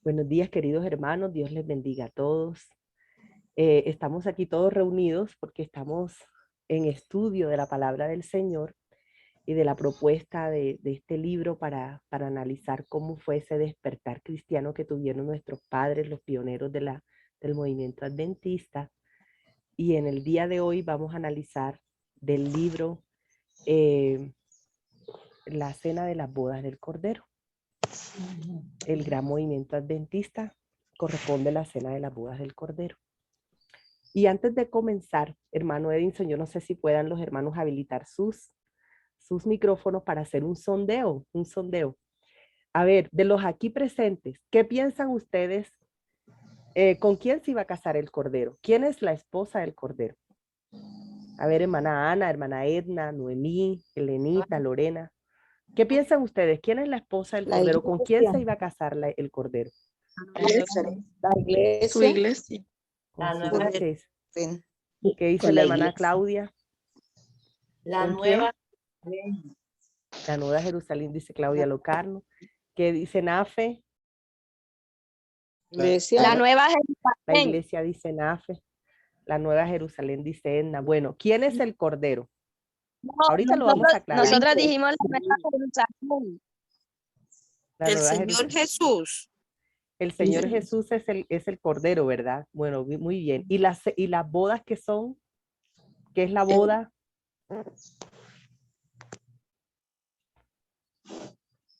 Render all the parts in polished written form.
Buenos días, queridos hermanos. Dios les bendiga a todos. Estamos aquí todos reunidos porque estamos en estudio de la palabra del Señor y de la propuesta de este libro para analizar cómo fue ese despertar cristiano que tuvieron nuestros padres, los pioneros del movimiento adventista. Y en el día de hoy vamos a analizar del libro La Cena de las Bodas del Cordero. El gran movimiento adventista corresponde a la Cena de las Bodas del Cordero. Y antes de comenzar, hermano Edinson, yo no sé si puedan los hermanos habilitar sus micrófonos para hacer un sondeo, A ver, de los aquí presentes, ¿qué piensan ustedes? ¿Con quién se iba a casar el Cordero? ¿Quién es la esposa del Cordero? A ver, hermana Ana, hermana Edna, Noemí, Elenita, Lorena. ¿Qué piensan ustedes? ¿Quién es la esposa del La Cordero? ¿Con quién iglesia. se iba a casar el Cordero? La Su iglesia. iglesia. Con su nueva iglesia. Sí. ¿Qué dice Con la la hermana iglesia. Claudia? La ¿Con nueva. quién? La Nueva Jerusalén, dice Claudia Locarno. ¿Qué dice Nafe? Iglesia. La Nueva La Jerusalén. iglesia dice Nafe. La Nueva Jerusalén dice Edna. Bueno, ¿quién es el Cordero? No, Ahorita lo vamos a aclarar. nosotras dijimos la Nueva Jerusalén. La El Nueva Señor Jerusalén. Jesús. El Señor Jesús es el Cordero, ¿verdad? Bueno, muy bien. ¿Y las bodas qué son? ¿Qué es la boda?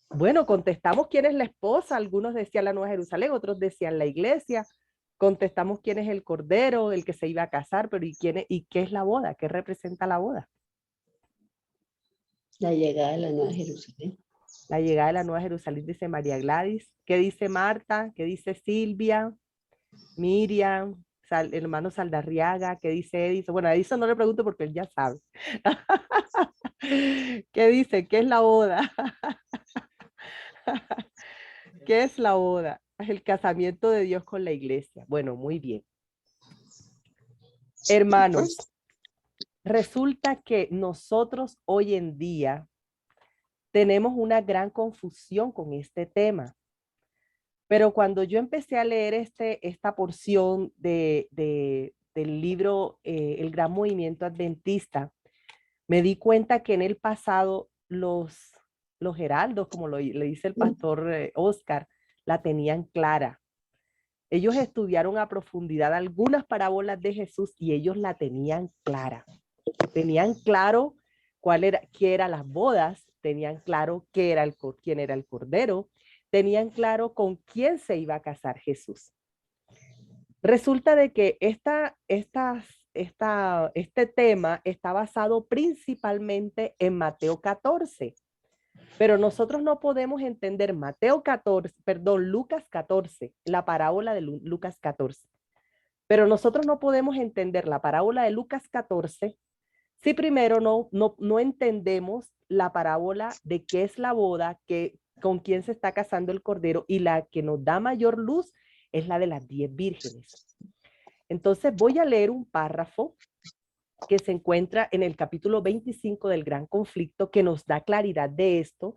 Bueno, contestamos quién es la esposa. Algunos decían la Nueva Jerusalén, otros decían la iglesia. Contestamos quién es el Cordero, el que se iba a casar, pero ¿y qué es la boda? ¿Qué representa la boda? La llegada de la Nueva Jerusalén. La llegada de la Nueva Jerusalén, dice María Gladys. ¿Qué dice Marta? ¿Qué dice Silvia? Miriam, hermano Saldarriaga. ¿Qué dice Edison? Bueno, a Edison no le pregunto porque él ya sabe. ¿Qué dice? ¿Qué es la boda? ¿Qué es la boda? Es el casamiento de Dios con la iglesia. Bueno, muy bien. Hermanos, resulta que nosotros hoy en día tenemos una gran confusión con este tema. Pero cuando yo empecé a leer esta porción del libro El Gran Movimiento Adventista, me di cuenta que en el pasado los heraldos, como le dice el pastor Oscar, la tenían clara. Ellos estudiaron a profundidad algunas parábolas de Jesús y ellos la tenían clara. Tenían claro qué eran las bodas, tenían claro quién era el Cordero, tenían claro con quién se iba a casar Jesús. Resulta de que este tema está basado principalmente en Mateo 14, pero nosotros no podemos entender Lucas 14, la parábola de Lucas 14. Pero nosotros no podemos entender la parábola de Lucas 14 si primero no entendemos la parábola de qué es la boda, con quién se está casando el Cordero, y la que nos da mayor luz es la de las 10 vírgenes. Entonces voy a leer un párrafo que se encuentra en el capítulo 25 del Gran Conflicto que nos da claridad de esto,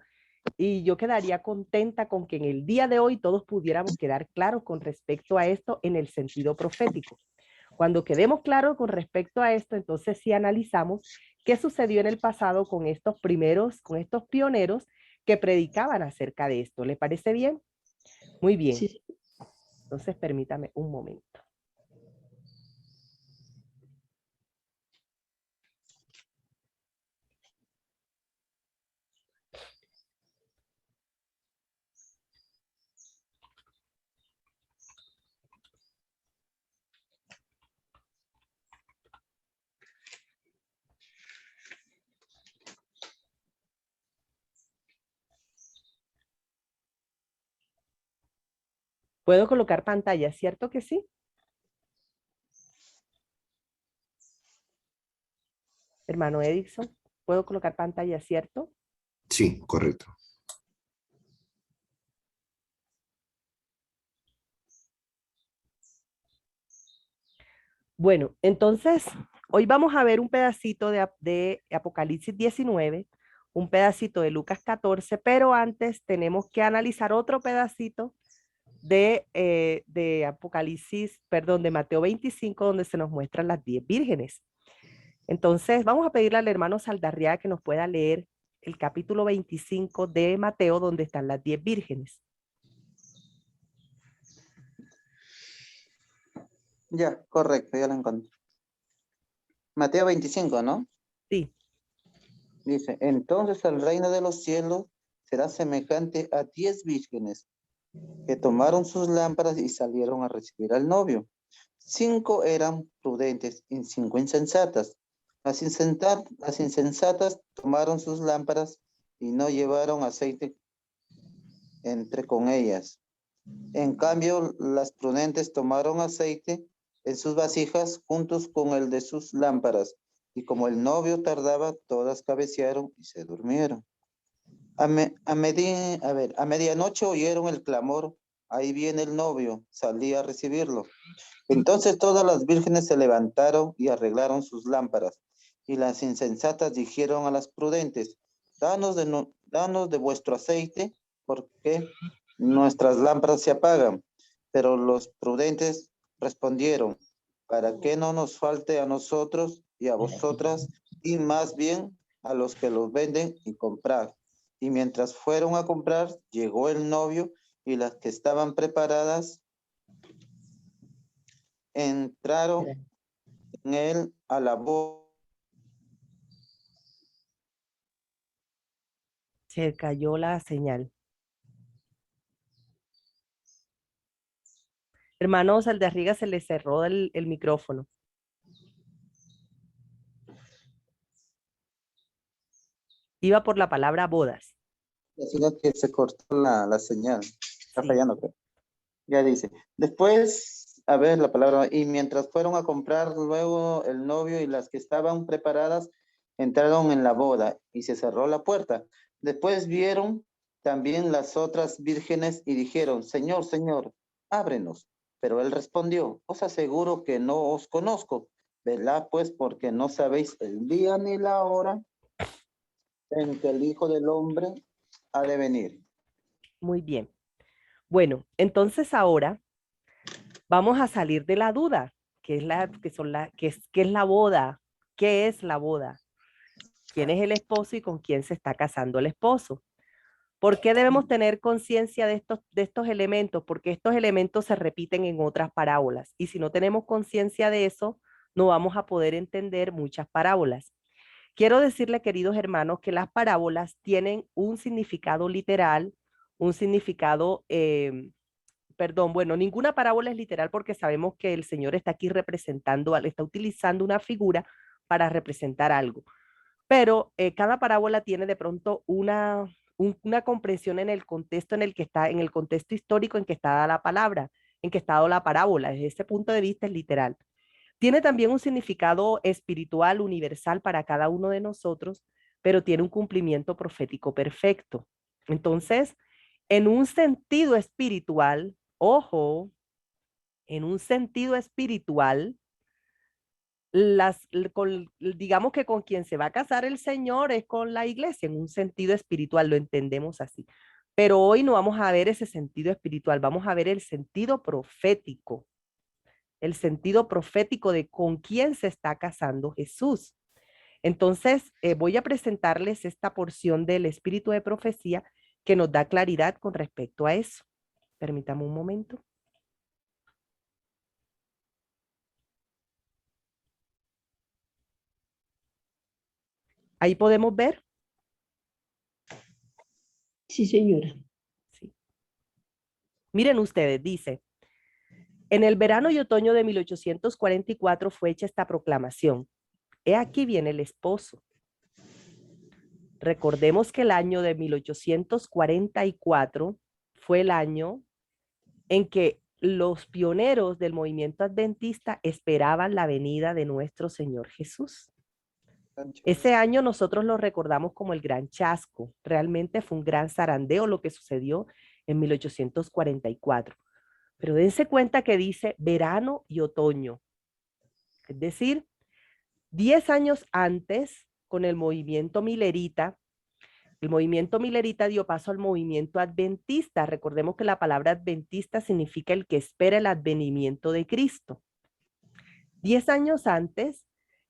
y yo quedaría contenta con que en el día de hoy todos pudiéramos quedar claros con respecto a esto en el sentido profético. Cuando quedemos claros con respecto a esto, entonces sí analizamos qué sucedió en el pasado con estos pioneros que predicaban acerca de esto. ¿Le parece bien? Muy bien. Sí. Entonces permítame un momento. ¿Puedo colocar pantalla? ¿Cierto que sí? Hermano Edison, ¿puedo colocar pantalla? ¿Cierto? Sí, correcto. Bueno, entonces, hoy vamos a ver un pedacito de Apocalipsis 19, un pedacito de Lucas 14, pero antes tenemos que analizar otro pedacito de Apocalipsis, perdón, de Mateo 25, donde se nos muestran las 10 vírgenes. Entonces, vamos a pedirle al hermano Saldarriaga que nos pueda leer el capítulo 25 de Mateo, donde están las 10 vírgenes. Ya, correcto, ya lo encontré. Mateo 25, ¿no? Sí. Dice, entonces el reino de los cielos será semejante a 10 vírgenes que tomaron sus lámparas y salieron a recibir al novio. 5 eran prudentes y 5 insensatas. Las insensatas tomaron sus lámparas y no llevaron aceite entre con ellas. En cambio, las prudentes tomaron aceite en sus vasijas juntos con el de sus lámparas. Y como el novio tardaba, todas cabecearon y se durmieron. A medianoche oyeron el clamor, ahí viene el novio, salí a recibirlo. Entonces todas las vírgenes se levantaron y arreglaron sus lámparas. Y las insensatas dijeron a las prudentes, danos de vuestro aceite, porque nuestras lámparas se apagan. Pero los prudentes respondieron, para que no nos falte a nosotros y a vosotras, y más bien a los que los venden y comprar. Y mientras fueron a comprar, llegó el novio y las que estaban preparadas entraron en él a la boda. Se cayó la señal. Hermano Saldarriaga, se le cerró el micrófono. Iba por la palabra bodas. Sino que se cortó la señal. Está Sí. fallando, creo. Ya dice. Después, a ver la palabra. Y mientras fueron a comprar, luego el novio y las que estaban preparadas entraron en la boda y se cerró la puerta. Después vieron también las otras vírgenes y dijeron, Señor, Señor, ábrenos. Pero él respondió, os aseguro que no os conozco. Velad pues porque no sabéis el día ni la hora en que el Hijo del Hombre ha de venir. Muy bien. Bueno, entonces ahora vamos a salir de la duda, ¿qué es la boda? ¿Qué es la boda? ¿Quién es el esposo y con quién se está casando el esposo? ¿Por qué debemos tener conciencia de estos elementos? Porque estos elementos se repiten en otras parábolas y si no tenemos conciencia de eso, no vamos a poder entender muchas parábolas. Quiero decirle, queridos hermanos, que las parábolas tienen un significado literal, un significado, bueno, ninguna parábola es literal porque sabemos que el Señor está aquí representando, está utilizando una figura para representar algo. Pero cada parábola tiene de pronto una comprensión en el contexto en el que está, en el contexto histórico en que está dada la palabra, en que está dada la parábola. Desde ese punto de vista es literal. Tiene también un significado espiritual universal para cada uno de nosotros, pero tiene un cumplimiento profético perfecto. Entonces, en un sentido espiritual, ojo, en un sentido espiritual, digamos que con quien se va a casar el Señor es con la iglesia, en un sentido espiritual, lo entendemos así. Pero hoy no vamos a ver ese sentido espiritual, vamos a ver el sentido profético de con quién se está casando Jesús. Entonces, voy a presentarles esta porción del espíritu de profecía que nos da claridad con respecto a eso. Permítame un momento. Ahí podemos ver. Sí, señora. Sí. Miren ustedes, dice, en el verano y otoño de 1844 fue hecha esta proclamación. He aquí viene el esposo. Recordemos que el año de 1844 fue el año en que los pioneros del movimiento adventista esperaban la venida de nuestro Señor Jesús. Ese año nosotros lo recordamos como el gran chasco. Realmente fue un gran zarandeo lo que sucedió en 1844. Pero dense cuenta que dice verano y otoño. Es decir, 10 años antes, con el movimiento milerita, El movimiento milerita dio paso al movimiento adventista. Recordemos que la palabra adventista significa el que espera el advenimiento de Cristo. 10 años antes,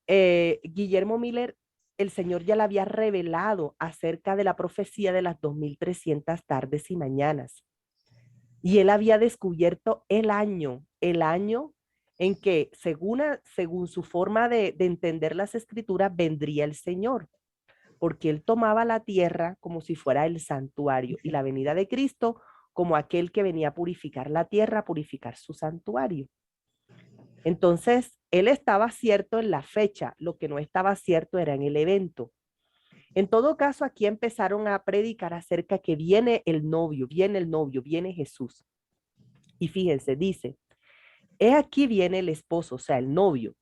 Guillermo Miller, el Señor ya le había revelado acerca de la profecía de las 2300 tardes y mañanas. Y él había descubierto el año en que, según su forma de entender las escrituras, vendría el Señor, porque él tomaba la tierra como si fuera el santuario y la venida de Cristo como aquel que venía a purificar la tierra, a purificar su santuario. Entonces, él estaba cierto en la fecha, lo que no estaba cierto era en el evento. En todo caso, aquí empezaron a predicar acerca que viene el novio, viene Jesús. Y fíjense, dice, he aquí viene el esposo, o sea, el novio.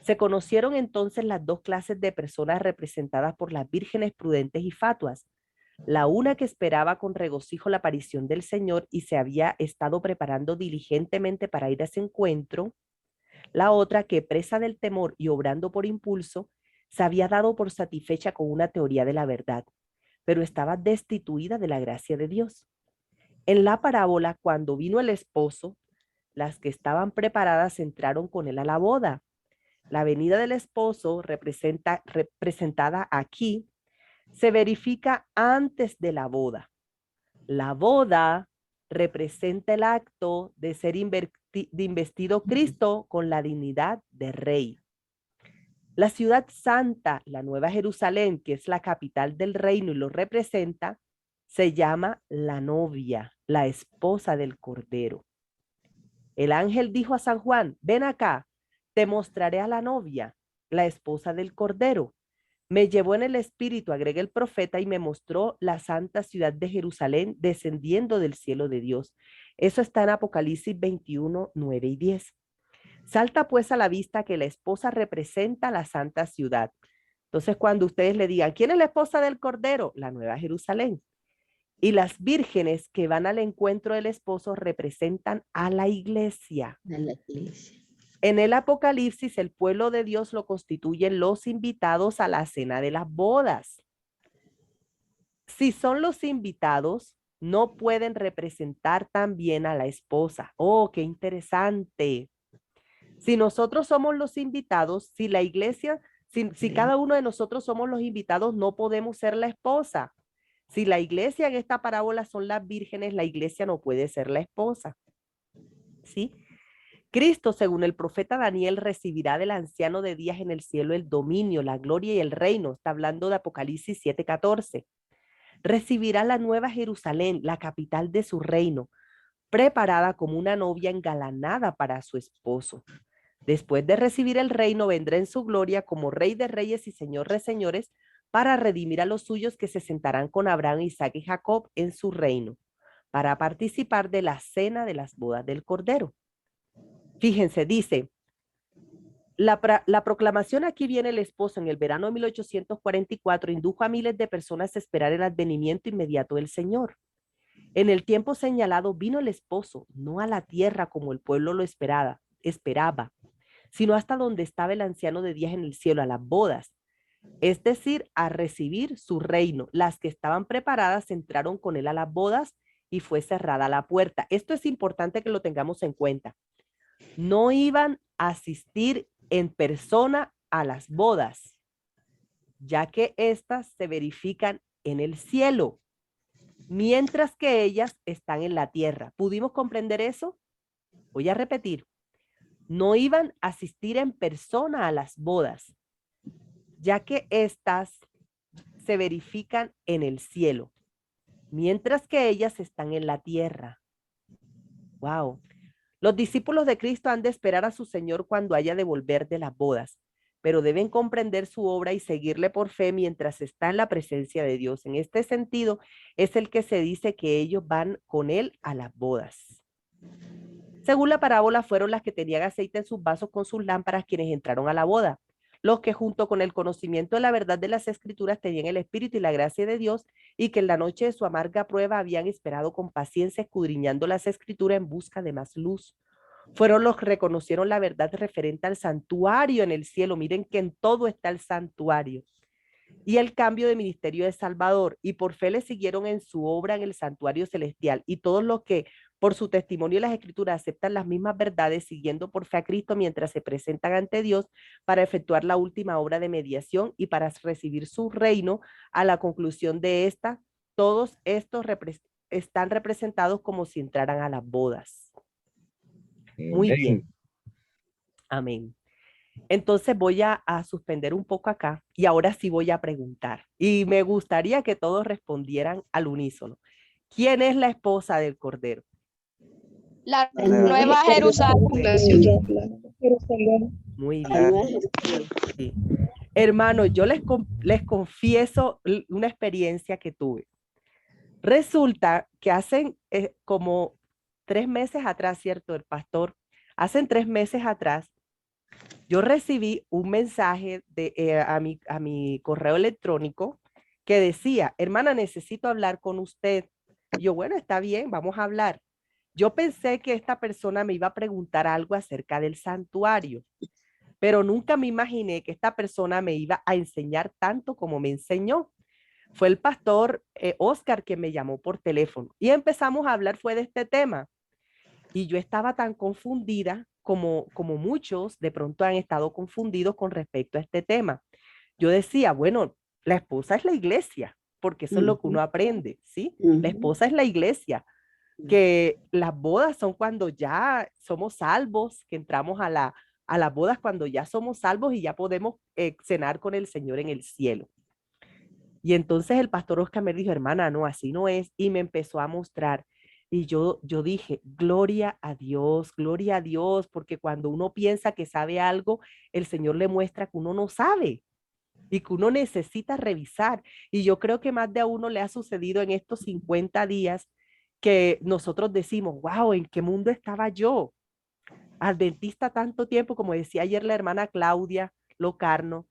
Se conocieron entonces las dos clases de personas representadas por las vírgenes prudentes y fatuas. La una que esperaba con regocijo la aparición del Señor y se había estado preparando diligentemente para ir a ese encuentro. La otra que, presa del temor y obrando por impulso, se había dado por satisfecha con una teoría de la verdad, pero estaba destituida de la gracia de Dios. En la parábola, cuando vino el esposo, las que estaban preparadas entraron con él a la boda. La venida del esposo, representada aquí, se verifica antes de la boda. La boda representa el acto de ser investido Cristo con la dignidad de rey. La ciudad santa, la Nueva Jerusalén, que es la capital del reino y lo representa, se llama la novia, la esposa del Cordero. El ángel dijo a San Juan, ven acá, te mostraré a la novia, la esposa del Cordero. Me llevó en el espíritu, agrega el profeta, y me mostró la santa ciudad de Jerusalén descendiendo del cielo de Dios. Eso está en Apocalipsis 21, 9 y 10. Salta pues a la vista que la esposa representa la santa ciudad. Entonces, cuando ustedes le digan, ¿quién es la esposa del Cordero? La Nueva Jerusalén. Y las vírgenes que van al encuentro del esposo representan a la iglesia. A la iglesia. En el Apocalipsis, el pueblo de Dios lo constituyen los invitados a la cena de las bodas. Si son los invitados, no pueden representar también a la esposa. ¡Oh, qué interesante! Si nosotros somos los invitados, si la iglesia, si cada uno de nosotros somos los invitados, no podemos ser la esposa. Si la iglesia en esta parábola son las vírgenes, la iglesia no puede ser la esposa. ¿Sí? Cristo, según el profeta Daniel, recibirá del anciano de días en el cielo el dominio, la gloria y el reino. Está hablando de Apocalipsis 7:14. Recibirá la nueva Jerusalén, la capital de su reino, preparada como una novia engalanada para su esposo. Después de recibir el reino, vendrá en su gloria como Rey de Reyes y Señor de Señores para redimir a los suyos que se sentarán con Abraham, Isaac y Jacob en su reino, para participar de la cena de las bodas del Cordero. Fíjense, dice, la proclamación aquí viene el esposo en el verano de 1844 indujo a miles de personas a esperar el advenimiento inmediato del Señor. En el tiempo señalado vino el esposo, no a la tierra como el pueblo lo esperaba, sino hasta donde estaba el anciano de días en el cielo, a las bodas, es decir, a recibir su reino. Las que estaban preparadas entraron con él a las bodas y fue cerrada la puerta. Esto es importante que lo tengamos en cuenta. No iban a asistir en persona a las bodas, ya que éstas se verifican en el cielo, mientras que ellas están en la tierra. ¿Pudimos comprender eso? Voy a repetir. No iban a asistir en persona a las bodas, ya que éstas se verifican en el cielo, mientras que ellas están en la tierra. Wow. Los discípulos de Cristo han de esperar a su Señor cuando haya de volver de las bodas, pero deben comprender su obra y seguirle por fe mientras está en la presencia de Dios. En este sentido, es el que se dice que ellos van con él a las bodas. Según la parábola, fueron las que tenían aceite en sus vasos con sus lámparas quienes entraron a la boda. Los que junto con el conocimiento de la verdad de las Escrituras tenían el Espíritu y la gracia de Dios y que en la noche de su amarga prueba habían esperado con paciencia escudriñando las Escrituras en busca de más luz. Fueron los que reconocieron la verdad referente al santuario en el cielo. Miren que en todo está el santuario. y el cambio de ministerio de Salvador, y por fe le siguieron en su obra en el santuario celestial, y todos los que por su testimonio y las escrituras aceptan las mismas verdades, siguiendo por fe a Cristo mientras se presentan ante Dios para efectuar la última obra de mediación y para recibir su reino a la conclusión de esta, todos estos están representados como si entraran a las bodas. Muy bien. Amén. Entonces voy a suspender un poco acá y ahora sí voy a preguntar. Y me gustaría que todos respondieran al unísono. ¿Quién es la esposa del Cordero? La Nueva Nueva Jerusalén. Muy La bien. Nueva Jerusalén. Sí. Hermanos, yo les confieso una experiencia que tuve. Resulta que hacen como 3 meses atrás, ¿cierto? El pastor, hacen 3 meses atrás, yo recibí un mensaje a mi correo electrónico que decía, hermana, necesito hablar con usted. Y yo, bueno, está bien, vamos a hablar. Yo pensé que esta persona me iba a preguntar algo acerca del santuario, pero nunca me imaginé que esta persona me iba a enseñar tanto como me enseñó. Fue el pastor Oscar que me llamó por teléfono y empezamos a hablar fue de este tema. Y yo estaba tan confundida como muchos de pronto han estado confundidos con respecto a este tema. Yo decía, bueno, la esposa es la iglesia, porque eso es lo que uno aprende, ¿sí? La esposa es la iglesia, que las bodas son cuando ya somos salvos, que entramos a las bodas cuando ya somos salvos y ya podemos cenar con el Señor en el cielo. Y entonces el pastor Oscar me dijo, hermana, no, así no es, y me empezó a mostrar. Y yo dije, gloria a Dios, porque cuando uno piensa que sabe algo, el Señor le muestra que uno no sabe y que uno necesita revisar. Y yo creo que más de a uno le ha sucedido en estos 50 días que nosotros decimos, wow, ¿en qué mundo estaba yo? Adventista tanto tiempo, como decía ayer la hermana Claudia Locarno,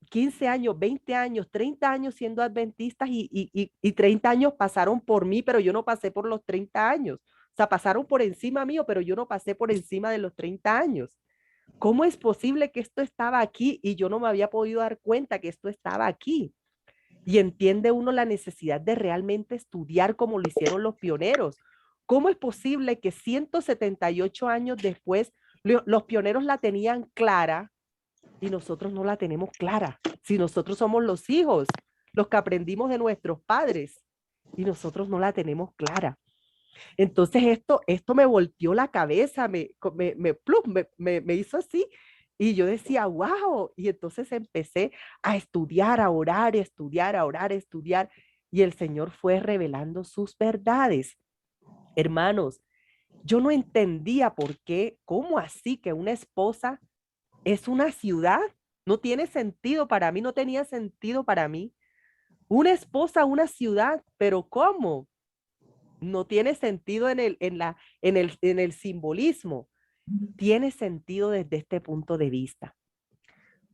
15 años, 20 años, 30 años siendo adventistas y 30 años pasaron por mí, pero yo no pasé por los 30 años. O sea, pasaron por encima mío, pero yo no pasé por encima de los 30 años. ¿Cómo es posible que esto estaba aquí y yo no me había podido dar cuenta que esto estaba aquí? Y entiende uno la necesidad de realmente estudiar como lo hicieron los pioneros. ¿Cómo es posible que 178 años después los pioneros la tenían clara y nosotros no la tenemos clara? Si nosotros somos los hijos, los que aprendimos de nuestros padres y nosotros no la tenemos clara. Entonces esto me volteó la cabeza, me hizo así y yo decía, wow, y entonces empecé a estudiar, a orar, a estudiar, a orar, a estudiar y el Señor fue revelando sus verdades. Hermanos, yo no entendía por qué, cómo así que una esposa es una ciudad. No tiene sentido para mí, no tenía sentido para mí. Una esposa, una ciudad, pero ¿cómo? No tiene sentido en el simbolismo. Tiene sentido desde este punto de vista.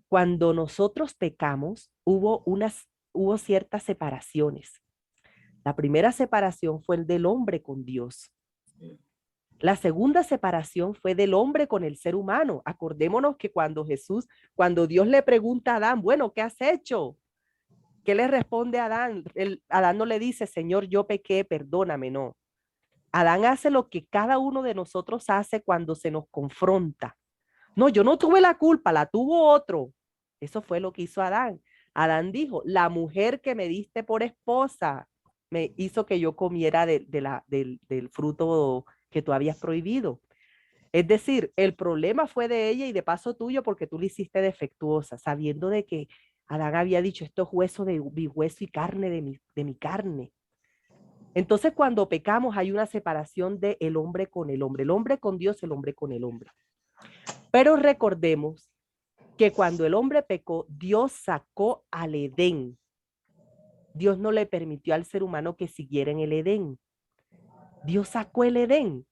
Cuando nosotros pecamos, hubo ciertas separaciones. La primera separación fue el del hombre con Dios. La segunda separación fue del hombre con el ser humano. Acordémonos que cuando Dios le pregunta a Adán, bueno, ¿qué has hecho? ¿Qué le responde a Adán? Adán no le dice, Señor, yo pequé, perdóname, no. Adán hace lo que cada uno de nosotros hace cuando se nos confronta. No, yo no tuve la culpa, la tuvo otro. Eso fue lo que hizo Adán. Adán dijo, la mujer que me diste por esposa me hizo que yo comiera del fruto que tú habías prohibido. Es decir, el problema fue de ella y de paso tuyo porque tú le hiciste defectuosa, sabiendo de que Adán había dicho, esto es hueso de mi hueso y carne de mi carne. Entonces, cuando pecamos hay una separación del hombre con el hombre con Dios, el hombre con el hombre. Pero recordemos que cuando el hombre pecó, Dios sacó al Edén. Dios no le permitió al ser humano que siguiera en el Edén. Dios sacó el Edén.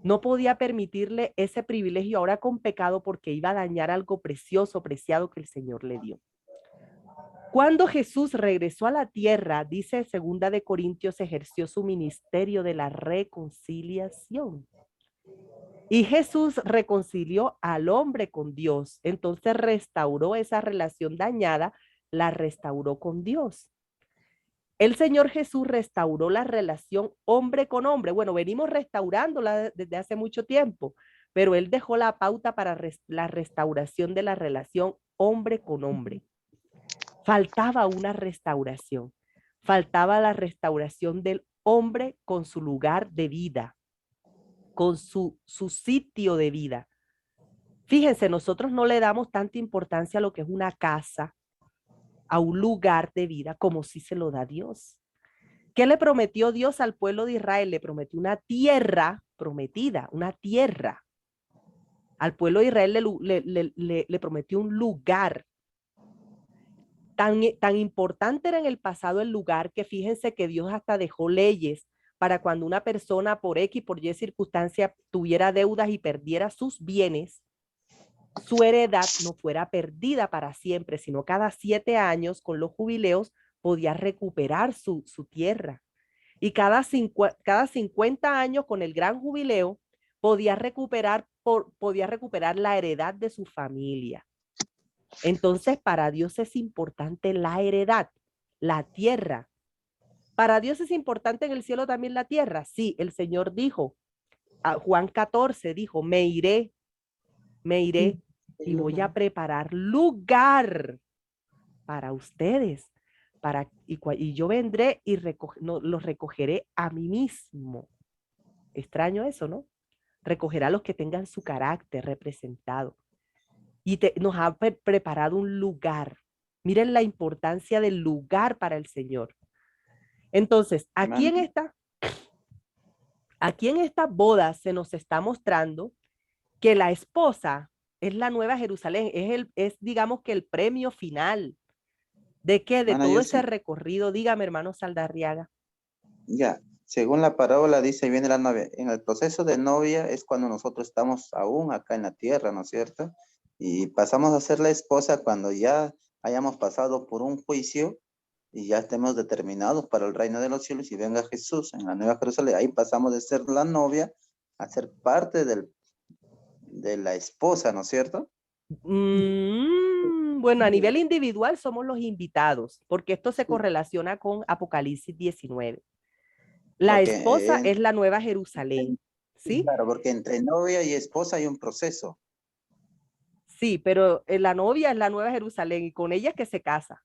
No podía permitirle ese privilegio ahora con pecado porque iba a dañar algo precioso, preciado que el Señor le dio. Cuando Jesús regresó a la tierra, dice 2 de Corintios, ejerció su ministerio de la reconciliación. Y Jesús reconcilió al hombre con Dios. Entonces restauró esa relación dañada la restauró con Dios. El Señor Jesús restauró la relación hombre con hombre. Bueno, venimos restaurándola desde hace mucho tiempo, pero Él dejó la pauta para la restauración de la relación hombre con hombre. Faltaba una restauración. Faltaba la restauración del hombre con su lugar de vida, con su sitio de vida. Fíjense, nosotros no le damos tanta importancia a lo que es una casa, a un lugar de vida, como si se lo da Dios. ¿Qué le prometió Dios al pueblo de Israel? Le prometió una tierra prometida, una tierra. Al pueblo de Israel le prometió un lugar. Tan importante era en el pasado el lugar que fíjense que Dios hasta dejó leyes para cuando una persona por X, por Y circunstancia tuviera deudas y perdiera sus bienes, su heredad no fuera perdida para siempre, sino cada 7 años con los jubileos podía recuperar su tierra. Y cada 50 años con el gran jubileo podía recuperar la heredad de su familia. Entonces, para Dios es importante la heredad, la tierra. Para Dios es importante en el cielo también la tierra. Sí, el Señor dijo, a Juan 14 dijo, me iré y voy a preparar lugar para ustedes. Y yo vendré y los recogeré a mí mismo. Extraño eso, ¿no? Recogerá a los que tengan su carácter representado. Y nos ha preparado un lugar. Miren la importancia del lugar para el Señor. Entonces, aquí en esta boda se nos está mostrando que la esposa es la Nueva Jerusalén, es digamos que el premio final. ¿De qué? De todo ese recorrido. Dígame, hermano Saldarriaga. Ya, según la parábola dice, viene la novia. En el proceso de novia es cuando nosotros estamos aún acá en la tierra, ¿no es cierto? Y pasamos a ser la esposa cuando ya hayamos pasado por un juicio y ya estemos determinados para el reino de los cielos y venga Jesús en la Nueva Jerusalén. Ahí pasamos de ser la novia a ser parte de la esposa, ¿no es cierto? Bueno, a nivel individual somos los invitados, porque esto se correlaciona con Apocalipsis 19. La esposa es la Nueva Jerusalén, ¿sí? Claro, porque entre novia y esposa hay un proceso. Sí, pero la novia es la Nueva Jerusalén y con ella es que se casa,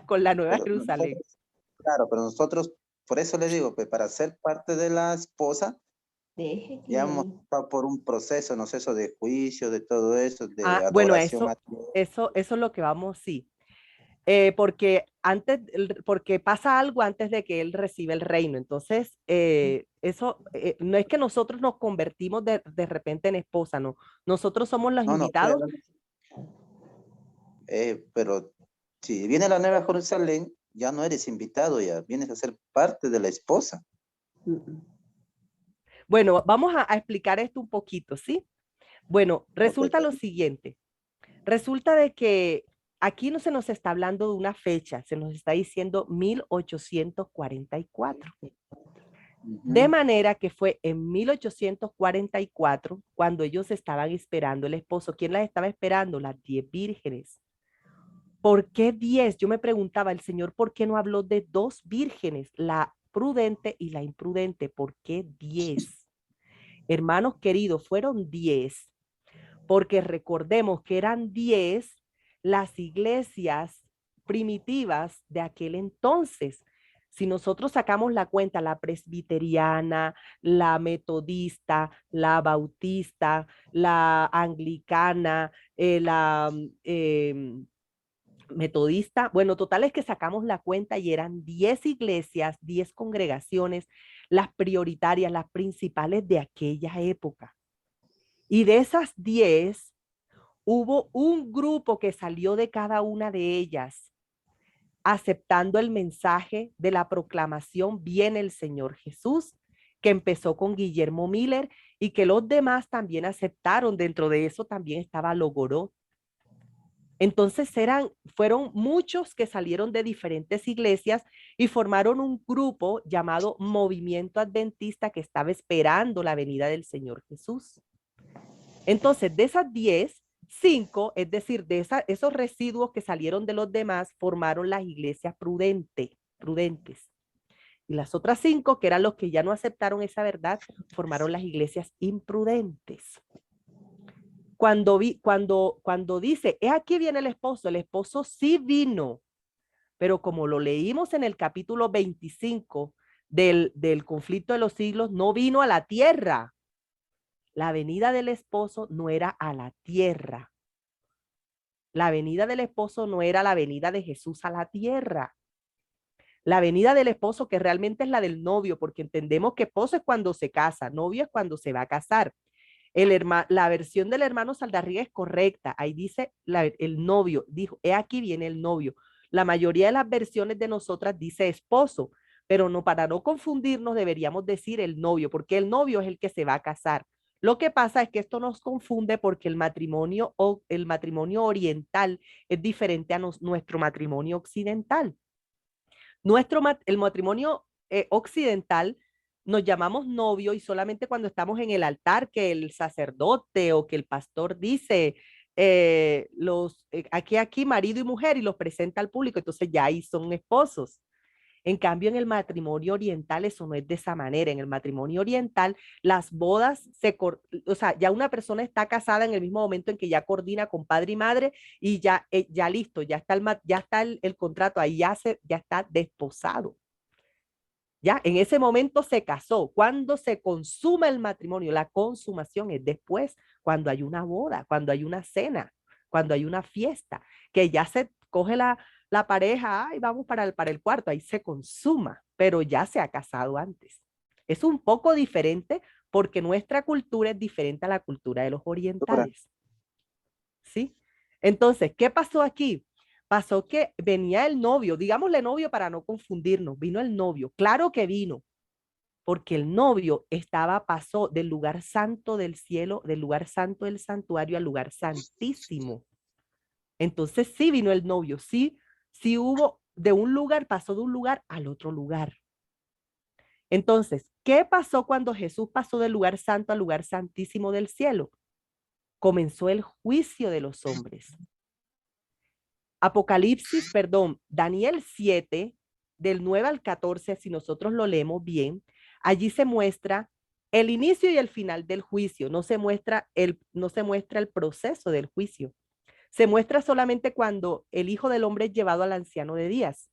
con la Nueva Jerusalén. Claro, pero nosotros, por eso le digo, pues para ser parte de la esposa, ya hemos pasado por un proceso, no sé, eso de juicio, de todo eso, de adoración. Bueno, eso es lo que vamos, sí. Porque pasa algo antes de que él reciba el reino. Entonces, no es que nosotros nos convertimos de repente en esposa, no. Nosotros somos los invitados. Pero si viene la Nueva Jerusalén, ya no eres invitado, ya vienes a ser parte de la esposa. Bueno, vamos a explicar esto un poquito, ¿sí? Bueno, resulta lo siguiente. Resulta de que aquí no se nos está hablando de una fecha, se nos está diciendo 1844. De manera que fue en 1844 cuando ellos estaban esperando el esposo. ¿Quién las estaba esperando? Las 10 vírgenes. ¿Por qué 10? Yo me preguntaba, el Señor, ¿por qué no habló de 2 vírgenes? La prudente y la imprudente. ¿Por qué 10? Hermanos queridos, fueron 10. Porque recordemos que eran 10 las iglesias primitivas de aquel entonces. Si nosotros sacamos la cuenta, la presbiteriana, la metodista, la bautista, la anglicana, la metodista, bueno, total es que sacamos la cuenta y eran 10 iglesias, 10 congregaciones, las prioritarias, las principales de aquella época. Y de esas 10, hubo un grupo que salió de cada una de ellas, aceptando el mensaje de la proclamación viene el Señor Jesús, que empezó con Guillermo Miller y que los demás también aceptaron. Dentro de eso también estaba Logoró. Entonces fueron muchos que salieron de diferentes iglesias y formaron un grupo llamado Movimiento Adventista que estaba esperando la venida del Señor Jesús. Entonces, de esas 10, 5, es decir, de esos residuos que salieron de los demás, formaron las iglesias prudentes. Y las otras 5, que eran los que ya no aceptaron esa verdad, formaron las iglesias imprudentes. Cuando dice, aquí viene el esposo sí vino, pero como lo leímos en el capítulo 25 del conflicto de los siglos, no vino a la tierra. La venida del esposo no era a la tierra. La venida del esposo no era la venida de Jesús a la tierra. La venida del esposo, que realmente es la del novio, porque entendemos que esposo es cuando se casa, novio es cuando se va a casar. La versión del hermano Saldarriga es correcta. Ahí dice el novio, dijo, aquí viene el novio. La mayoría de las versiones de nosotras dice esposo, pero no, para no confundirnos deberíamos decir el novio, porque el novio es el que se va a casar. Lo que pasa es que esto nos confunde porque el matrimonio oriental es diferente a nuestro matrimonio occidental. El matrimonio occidental nos llamamos novio y solamente cuando estamos en el altar que el sacerdote o que el pastor dice aquí marido y mujer y los presenta al público, entonces ya ahí son esposos. En cambio, en el matrimonio oriental eso no es de esa manera. En el matrimonio oriental, las bodas, o sea, ya una persona está casada en el mismo momento en que ya coordina con padre y madre y ya listo, ya está el contrato, ahí ya está desposado. Ya, en ese momento se casó. Cuando se consuma el matrimonio, la consumación es después, cuando hay una boda, cuando hay una cena, cuando hay una fiesta, que ya se coge la pareja, y vamos para el cuarto, ahí se consuma, pero ya se ha casado antes. Es un poco diferente porque nuestra cultura es diferente a la cultura de los orientales. ¿Sí? Entonces, ¿qué pasó aquí? Pasó que venía el novio, digámosle novio para no confundirnos, vino el novio, claro que vino, porque el novio pasó del lugar santo del cielo, del lugar santo del santuario al lugar santísimo. Entonces sí vino el novio, sí hubo pasó de un lugar al otro lugar. Entonces, ¿qué pasó cuando Jesús pasó del lugar santo al lugar santísimo del cielo? Comenzó el juicio de los hombres. Daniel 7, del 9 al 14, si nosotros lo leemos bien, allí se muestra el inicio y el final del juicio, no se muestra el proceso del juicio. Se muestra solamente cuando el Hijo del Hombre es llevado al anciano de días.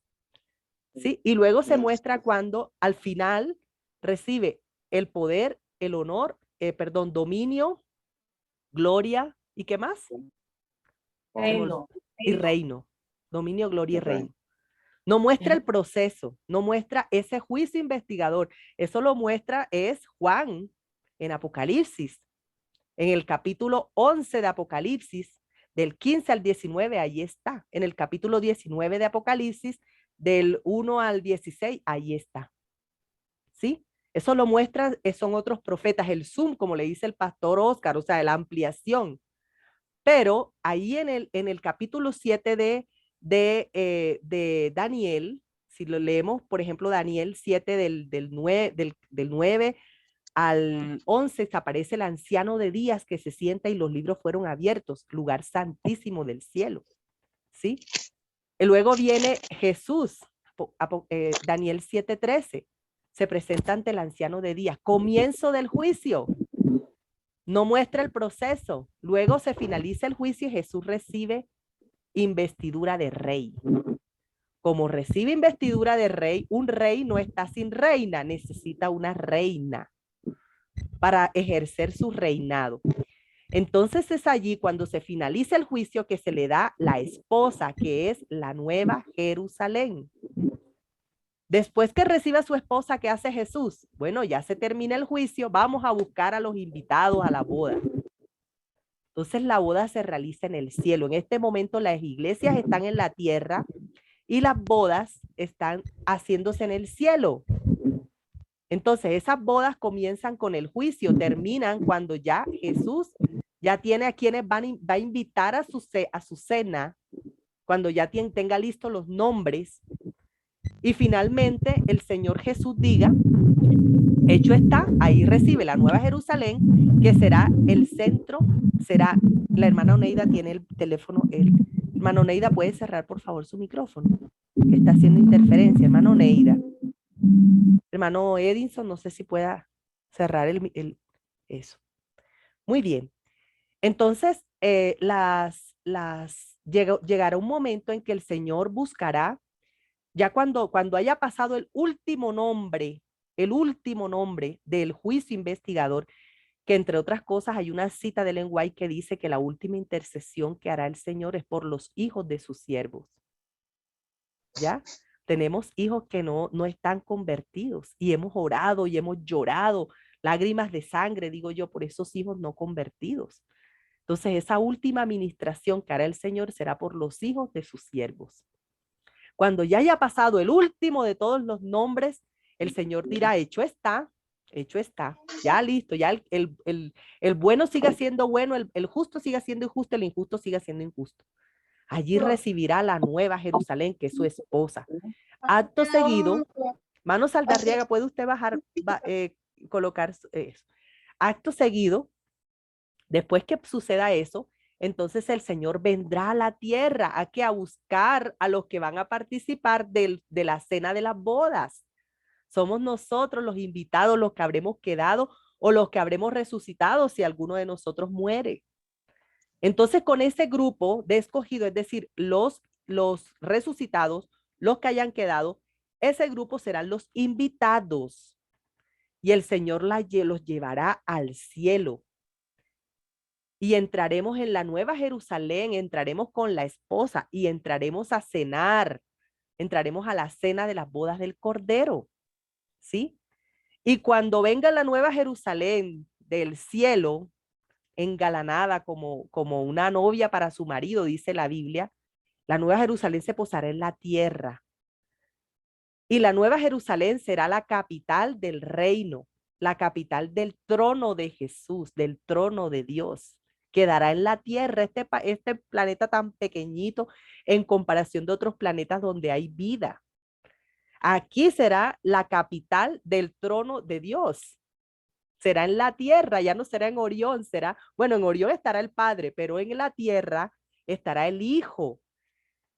¿Sí? Y luego se muestra cuando al final recibe el poder, el honor, dominio, gloria, ¿y qué más? Reino. Y reino. Dominio, gloria y reino. No muestra el proceso, no muestra ese juicio investigador. Eso lo muestra es Juan en Apocalipsis. En el capítulo 11 de Apocalipsis, del 15 al 19, ahí está. En el capítulo 19 de Apocalipsis, del 1 al 16, ahí está. ¿Sí? Eso lo muestran, son otros profetas, el zoom, como le dice el pastor Oscar, o sea, la ampliación. Pero ahí en el capítulo 7 de Daniel, si lo leemos, por ejemplo, Daniel 7 del 9 al 11, aparece el anciano de días que se sienta y los libros fueron abiertos, lugar santísimo del cielo. ¿Sí? Y luego viene Jesús, Daniel 7:13, se presenta ante el anciano de días, comienzo del juicio. No muestra el proceso. Luego se finaliza el juicio y Jesús recibe investidura de rey. Como recibe investidura de rey, un rey no está sin reina, necesita una reina para ejercer su reinado. Entonces es allí cuando se finaliza el juicio que se le da la esposa, que es la nueva Jerusalén. Después que recibe a su esposa, ¿qué hace Jesús? Bueno, ya se termina el juicio, vamos a buscar a los invitados a la boda. Entonces la boda se realiza en el cielo. En este momento las iglesias están en la tierra y las bodas están haciéndose en el cielo. Entonces esas bodas comienzan con el juicio, terminan cuando ya Jesús ya tiene a quienes va a invitar a su cena, cuando ya tenga listos los nombres. Y finalmente el Señor Jesús diga Hecho está, ahí recibe la Nueva Jerusalén, que será el centro, será, la hermana Oneida tiene el teléfono, hermana Oneida, ¿puede cerrar por favor su micrófono? Que está haciendo interferencia, hermana Oneida. Hermano Edinson, no sé si pueda cerrar eso. Muy bien. Entonces, llegará un momento en que el Señor buscará, ya cuando haya pasado el último nombre del juicio investigador, que entre otras cosas hay una cita de Ellen White que dice que la última intercesión que hará el Señor es por los hijos de sus siervos. ¿Ya? Tenemos hijos que no están convertidos y hemos orado y hemos llorado, lágrimas de sangre, digo yo, por esos hijos no convertidos. Entonces, esa última administración que hará el Señor será por los hijos de sus siervos. Cuando ya haya pasado el último de todos los nombres, el Señor dirá, hecho está, ya listo, ya el bueno sigue siendo bueno, el justo sigue siendo injusto, el injusto sigue siendo injusto. Allí recibirá la Nueva Jerusalén, que es su esposa. Acto seguido, Mano Saldarriaga, ¿puede usted colocar eso? Acto seguido, después que suceda eso, entonces el Señor vendrá a la tierra a buscar a los que van a participar de la cena de las bodas. Somos nosotros los invitados, los que habremos quedado o los que habremos resucitado si alguno de nosotros muere. Entonces, con ese grupo de escogidos, es decir, los resucitados, los que hayan quedado, ese grupo serán los invitados y el Señor los llevará al cielo. Y entraremos en la Nueva Jerusalén, entraremos con la esposa y entraremos a cenar, entraremos a la cena de las bodas del Cordero, ¿sí? Y cuando venga la Nueva Jerusalén del cielo, engalanada como una novia para su marido, dice la Biblia, la Nueva Jerusalén se posará en la tierra. Y la Nueva Jerusalén será la capital del reino, la capital del trono de Jesús, del trono de Dios. Quedará en la tierra, este planeta tan pequeñito en comparación de otros planetas donde hay vida. Aquí será la capital del trono de Dios. Será en la tierra, ya no será en Orión, será, bueno, en Orión estará el Padre, pero en la tierra estará el Hijo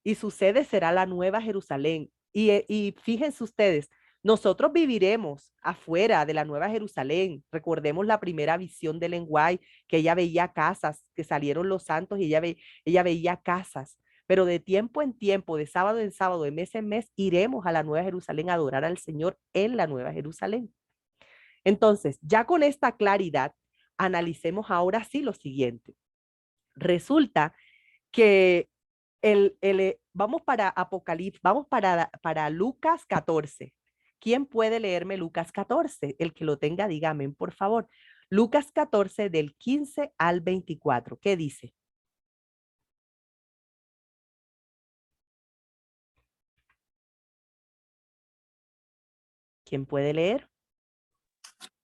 y su sede será la Nueva Jerusalén. Y fíjense ustedes, nosotros viviremos afuera de la Nueva Jerusalén. Recordemos la primera visión de Ellen White, que ella veía casas, que salieron los santos y ella veía casas. Pero de tiempo en tiempo, de sábado en sábado, de mes en mes, iremos a la Nueva Jerusalén a adorar al Señor en la Nueva Jerusalén. Entonces, ya con esta claridad, analicemos ahora sí lo siguiente. Resulta que vamos para Apocalipsis, vamos para Lucas 14. ¿Quién puede leerme Lucas 14? El que lo tenga, dígame, por favor. Lucas 14 del 15 al 24. ¿Qué dice? ¿Quién puede leer?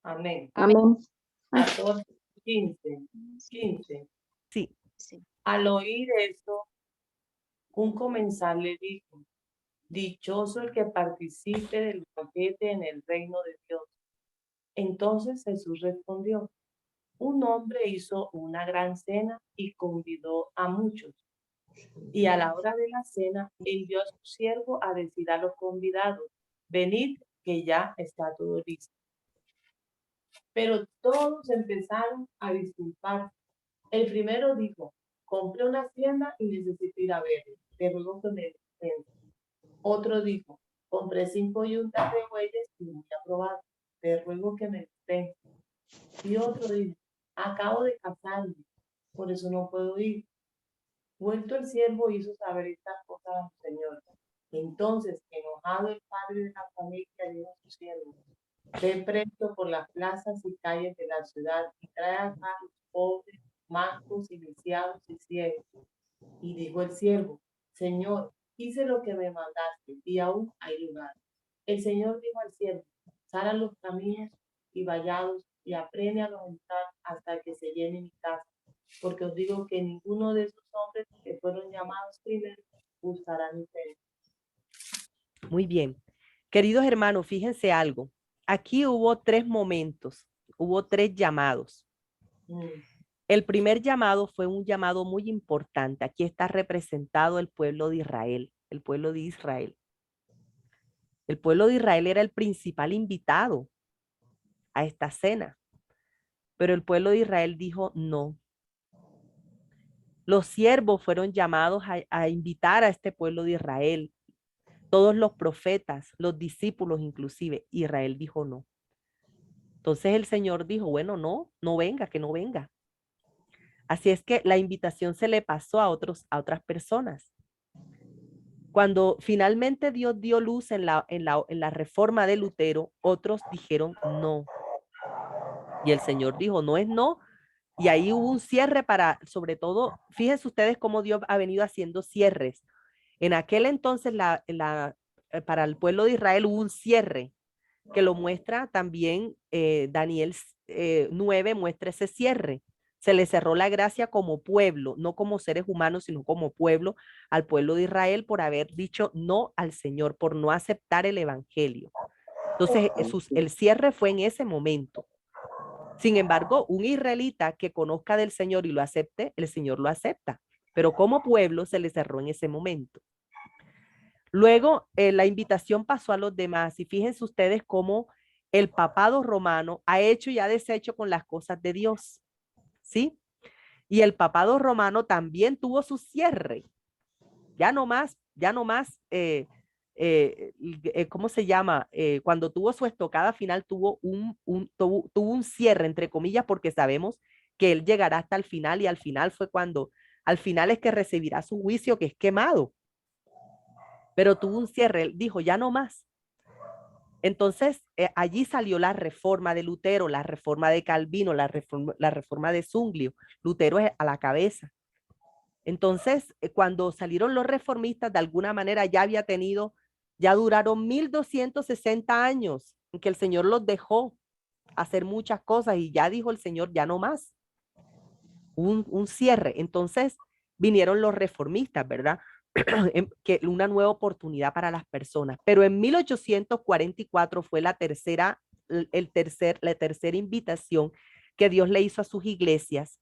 Amén. Amén. 14, 15. Sí. Al oír esto, un comensal le dijo, dichoso el que participe del banquete en el reino de Dios. Entonces Jesús respondió, un hombre hizo una gran cena y convidó a muchos. Y a la hora de la cena envió a su siervo a decir a los convidados, venid que ya está todo listo. Pero todos empezaron a disculparse. El primero dijo, compré una hacienda y necesito ir a verla. Te ruego que me dispenses. Otro dijo, compré 5 yuntas de bueyes y voy a probar. Te ruego que me dispenses. Y otro dijo, acabo de casarme, por eso no puedo ir. Vuelto el siervo hizo saber estas cosas a su señor. Entonces, enojado el padre de la familia dijo a su siervo, ve presto por las plazas y calles de la ciudad y trae acá a los pobres, mancos, lisiados y ciegos. Y dijo el siervo, Señor, hice lo que me mandaste y aún hay lugar. El Señor dijo al siervo, sal a los caminos y vallados y aprende a entrar hasta que se llene mi casa. Porque os digo que ninguno de esos hombres que fueron llamados primero gustará mi fe. Muy bien. Queridos hermanos, fíjense algo. aquí hubo 3 momentos, hubo 3 llamados. Mm. El primer llamado fue un llamado muy importante. Aquí está representado el pueblo de Israel, el pueblo de Israel. El pueblo de Israel era el principal invitado a esta cena, pero el pueblo de Israel dijo no. Los siervos fueron llamados a invitar a este pueblo de Israel, todos los profetas, los discípulos inclusive. Israel dijo no. Entonces el Señor dijo, bueno, no venga, que no venga. Así es que la invitación se le pasó a otras personas. Cuando finalmente Dios dio luz en la reforma de Lutero, otros dijeron no. Y el Señor dijo, no es no. Y ahí hubo un cierre para, sobre todo, fíjense ustedes cómo Dios ha venido haciendo cierres. En aquel entonces, para el pueblo de Israel hubo un cierre que lo muestra también Daniel 9, muestra ese cierre. Se le cerró la gracia como pueblo, no como seres humanos, sino como pueblo, al pueblo de Israel por haber dicho no al Señor, por no aceptar el evangelio. Entonces, el cierre fue en ese momento. Sin embargo, un israelita que conozca del Señor y lo acepte, el Señor lo acepta. Pero como pueblo se le cerró en ese momento. Luego, la invitación pasó a los demás y fíjense ustedes cómo el papado romano ha hecho y ha deshecho con las cosas de Dios, ¿sí? Y el papado romano también tuvo su cierre. Ya no más, ¿cómo se llama? Cuando tuvo su estocada final, tuvo un cierre, entre comillas, porque sabemos que él llegará hasta el final y al final al final es que recibirá su juicio, que es quemado. Pero tuvo un cierre, él dijo, ya no más. Entonces, allí salió la reforma de Lutero, la reforma de Calvino, la reforma de Zwinglio. Lutero es a la cabeza. Entonces, cuando salieron los reformistas, de alguna manera ya duraron 1260 años en que el Señor los dejó hacer muchas cosas y ya dijo el Señor, ya no más. Un cierre. Entonces, vinieron los reformistas, ¿verdad? Que una nueva oportunidad para las personas. Pero en 1844 fue la tercera invitación que Dios le hizo a sus iglesias.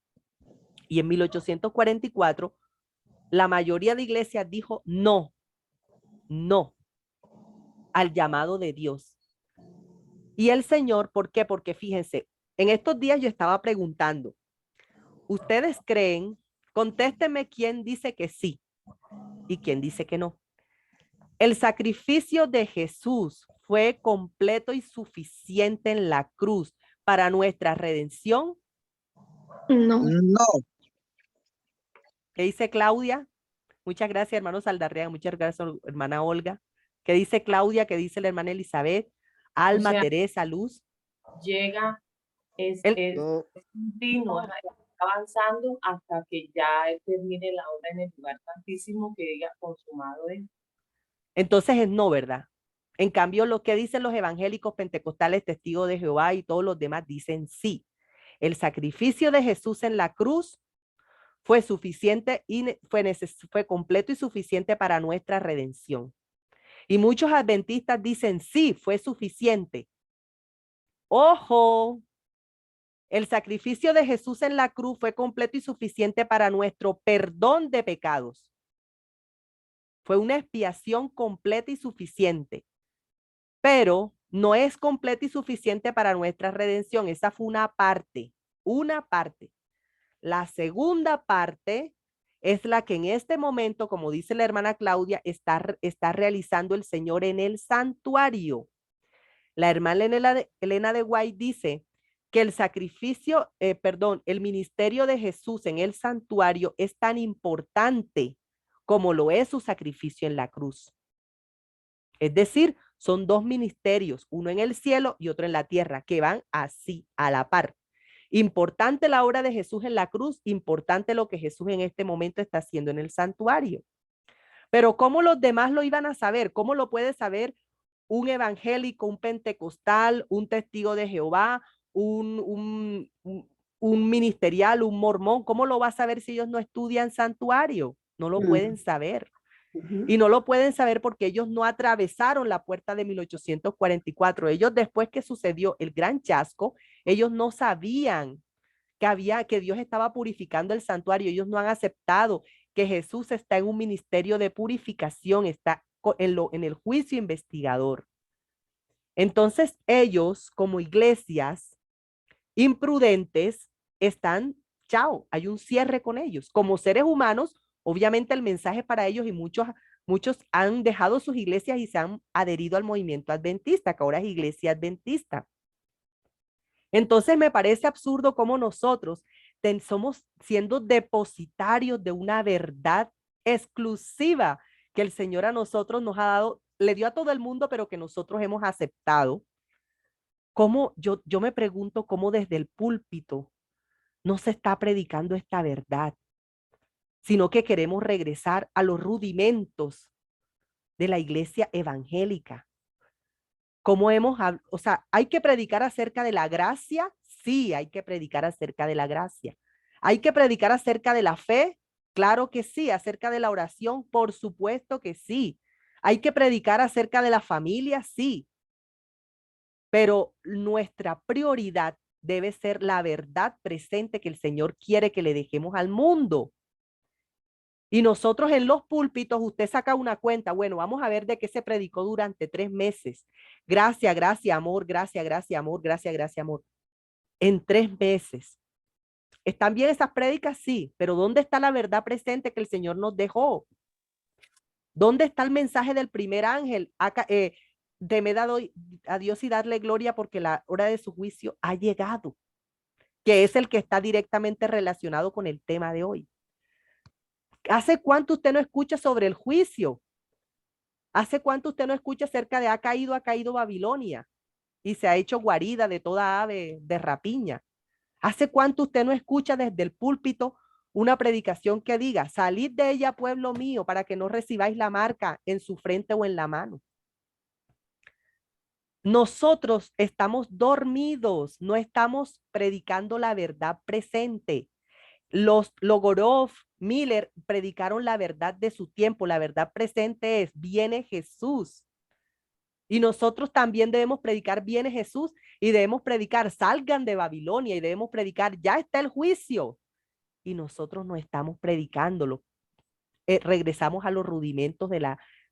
Y en 1844, la mayoría de iglesias dijo no al llamado de Dios. Y el Señor, ¿por qué? Porque fíjense, en estos días yo estaba preguntando, ¿ustedes creen? Contésteme quién dice que sí y quién dice que no. El sacrificio de Jesús fue completo y suficiente en la cruz para nuestra redención. No. No. ¿Qué dice Claudia? Muchas gracias, hermano Saldarriaga. Muchas gracias, hermana Olga. ¿Qué dice Claudia? ¿Qué dice la hermana Elizabeth? Alma, O sea, Teresa, Luz. llega, es No, continuo, está avanzando hasta que ya él termine la obra en el lugar santísimo, que diga consumado es. Entonces es no, ¿verdad? En cambio, lo que dicen los evangélicos pentecostales, testigos de Jehová y todos los demás dicen sí. El sacrificio de Jesús en la cruz fue suficiente y fue completo y suficiente para nuestra redención. Y muchos adventistas dicen sí, fue suficiente. Ojo, el sacrificio de Jesús en la cruz fue completo y suficiente para nuestro perdón de pecados. Fue una expiación completa y suficiente, pero no es completa y suficiente para nuestra redención. Esa fue una parte, una parte. La segunda parte es la que en este momento, como dice la hermana Claudia, está realizando el Señor en el santuario. La hermana Elena de White dice que el ministerio de Jesús en el santuario es tan importante como lo es su sacrificio en la cruz. Es decir, son dos ministerios, uno en el cielo y otro en la tierra, que van así, a la par. Importante la obra de Jesús en la cruz, importante lo que Jesús en este momento está haciendo en el santuario. Pero ¿cómo los demás lo iban a saber? ¿Cómo lo puede saber un evangélico, un pentecostal, un testigo de Jehová, un ministerial, un mormón? ¿Cómo lo va a saber si ellos no estudian santuario? No lo pueden saber. Y no lo pueden saber porque ellos no atravesaron la puerta de 1844. Ellos, después que sucedió el gran chasco, ellos no sabían que Dios estaba purificando el santuario. Ellos no han aceptado que Jesús está en un ministerio de purificación, está en el juicio investigador. Entonces ellos, como iglesias imprudentes, están, chao, hay un cierre con ellos. Como seres humanos, obviamente el mensaje para ellos, y muchos han dejado sus iglesias y se han adherido al movimiento adventista, que ahora es iglesia adventista. Entonces me parece absurdo cómo nosotros somos siendo depositarios de una verdad exclusiva que el Señor a nosotros nos ha dado, le dio a todo el mundo, pero que nosotros hemos aceptado. Cómo yo me pregunto cómo desde el púlpito no se está predicando esta verdad, sino que queremos regresar a los rudimentos de la iglesia evangélica. Como o sea, hay que predicar acerca de la gracia, sí, hay que predicar acerca de la gracia. Hay que predicar acerca de la fe, claro que sí, acerca de la oración, por supuesto que sí. Hay que predicar acerca de la familia, sí. Pero nuestra prioridad debe ser la verdad presente que el Señor quiere que le dejemos al mundo. Y nosotros en los púlpitos, usted saca una cuenta, bueno, vamos a ver de qué se predicó durante 3 meses. Gracia, gracia, amor, gracia, gracia, amor, gracia, gracia, amor. En 3 meses. ¿Están bien esas prédicas? Sí, pero ¿dónde está la verdad presente que el Señor nos dejó? ¿Dónde está el mensaje del primer ángel? Temed a Dios y darle gloria porque la hora de su juicio ha llegado, que es el que está directamente relacionado con el tema de hoy. ¿Hace cuánto usted no escucha sobre el juicio? ¿Hace cuánto usted no escucha acerca de ha caído Babilonia y se ha hecho guarida de toda ave de rapiña? ¿Hace cuánto usted no escucha desde el púlpito una predicación que diga, salid de ella, pueblo mío, para que no recibáis la marca en su frente o en la mano? Nosotros estamos dormidos, no estamos predicando la verdad presente. Los Logorov, Miller predicaron la verdad de su tiempo. La verdad presente es, viene Jesús. Y nosotros también debemos predicar, viene Jesús, y debemos predicar, salgan de Babilonia, y debemos predicar, ya está el juicio. Y nosotros no estamos predicándolo. Regresamos a los rudimentos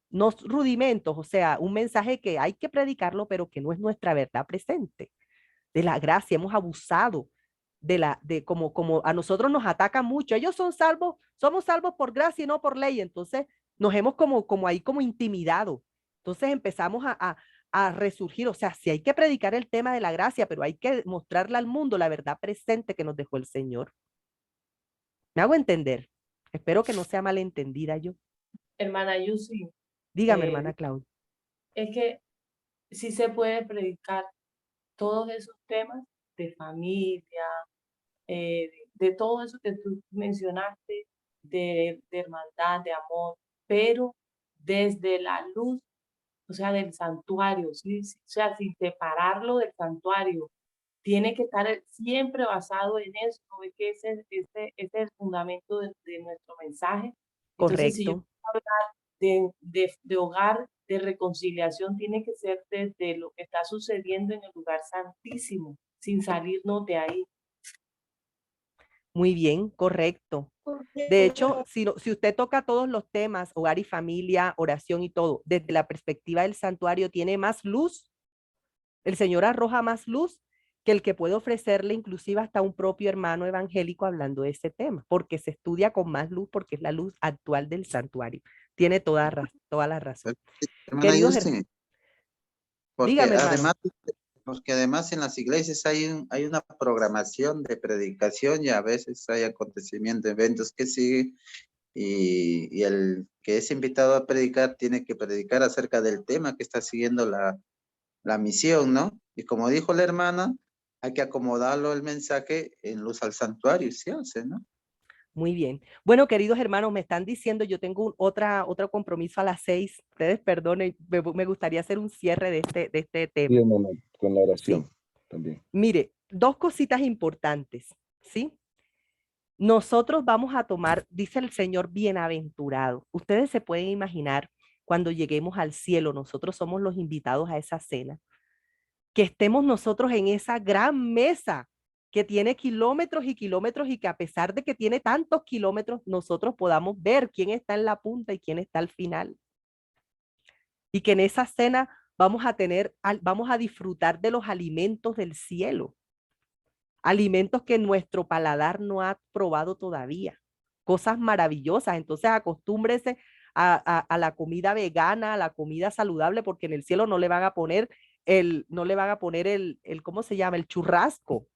no rudimentos, o sea, un mensaje que hay que predicarlo, pero que no es nuestra verdad presente. De la gracia, hemos abusado como a nosotros nos atacan mucho. Ellos son salvos, somos salvos por gracia y no por ley. Entonces nos hemos como ahí como intimidado. Entonces empezamos a resurgir. O sea, sí hay que predicar el tema de la gracia, pero hay que mostrarle al mundo la verdad presente que nos dejó el Señor. ¿Me hago entender? Espero que no sea malentendida yo. Hermana Yusi, Dígame, hermana Claudia. es que sí se puede predicar todos esos temas de familia, de todo eso que tú mencionaste, de hermandad, de amor, pero desde la luz, o sea, del santuario, ¿sí? O sea, sin separarlo del santuario. Tiene que estar siempre basado en eso, ¿no? Es que ese es el fundamento de nuestro mensaje. Entonces, si yo Correcto. quiero hablar de hogar, de reconciliación, tiene que ser desde lo que está sucediendo en el lugar santísimo, sin salirnos de ahí. Muy bien, correcto. De hecho, si usted toca todos los temas, hogar y familia, oración y todo, desde la perspectiva del santuario, tiene más luz. El Señor arroja más luz que el que puede ofrecerle inclusive hasta un propio hermano evangélico hablando de ese tema, porque se estudia con más luz, porque es la luz actual del santuario. Tiene toda la razón. Hermana Queridos Yusi, dígame, hermano. porque además en las iglesias hay una programación de predicación y a veces hay acontecimientos, eventos que siguen y el que es invitado a predicar tiene que predicar acerca del tema que está siguiendo la misión, ¿no? Y como dijo la hermana, hay que acomodarlo el mensaje en luz al santuario y se hace, ¿no? Muy bien. Bueno, queridos hermanos, me están diciendo, yo tengo otro compromiso a las 6. Ustedes perdonen, me gustaría hacer un cierre de este tema. Sí, hermano, con la oración Sí. también. Mire, 2 cositas importantes, ¿sí? nosotros vamos a tomar, dice el Señor, bienaventurado. Ustedes se pueden imaginar cuando lleguemos al cielo, nosotros somos los invitados a esa cena, que estemos nosotros en esa gran mesa que tiene kilómetros y kilómetros y que a pesar de que tiene tantos kilómetros, nosotros podamos ver quién está en la punta y quién está al final. Y que en esa cena vamos a disfrutar de los alimentos del cielo, alimentos que nuestro paladar no ha probado todavía, cosas maravillosas. Entonces acostúmbrese a la comida vegana, a la comida saludable, porque en el cielo no le van a poner no le van a poner ¿cómo se llama? El churrasco,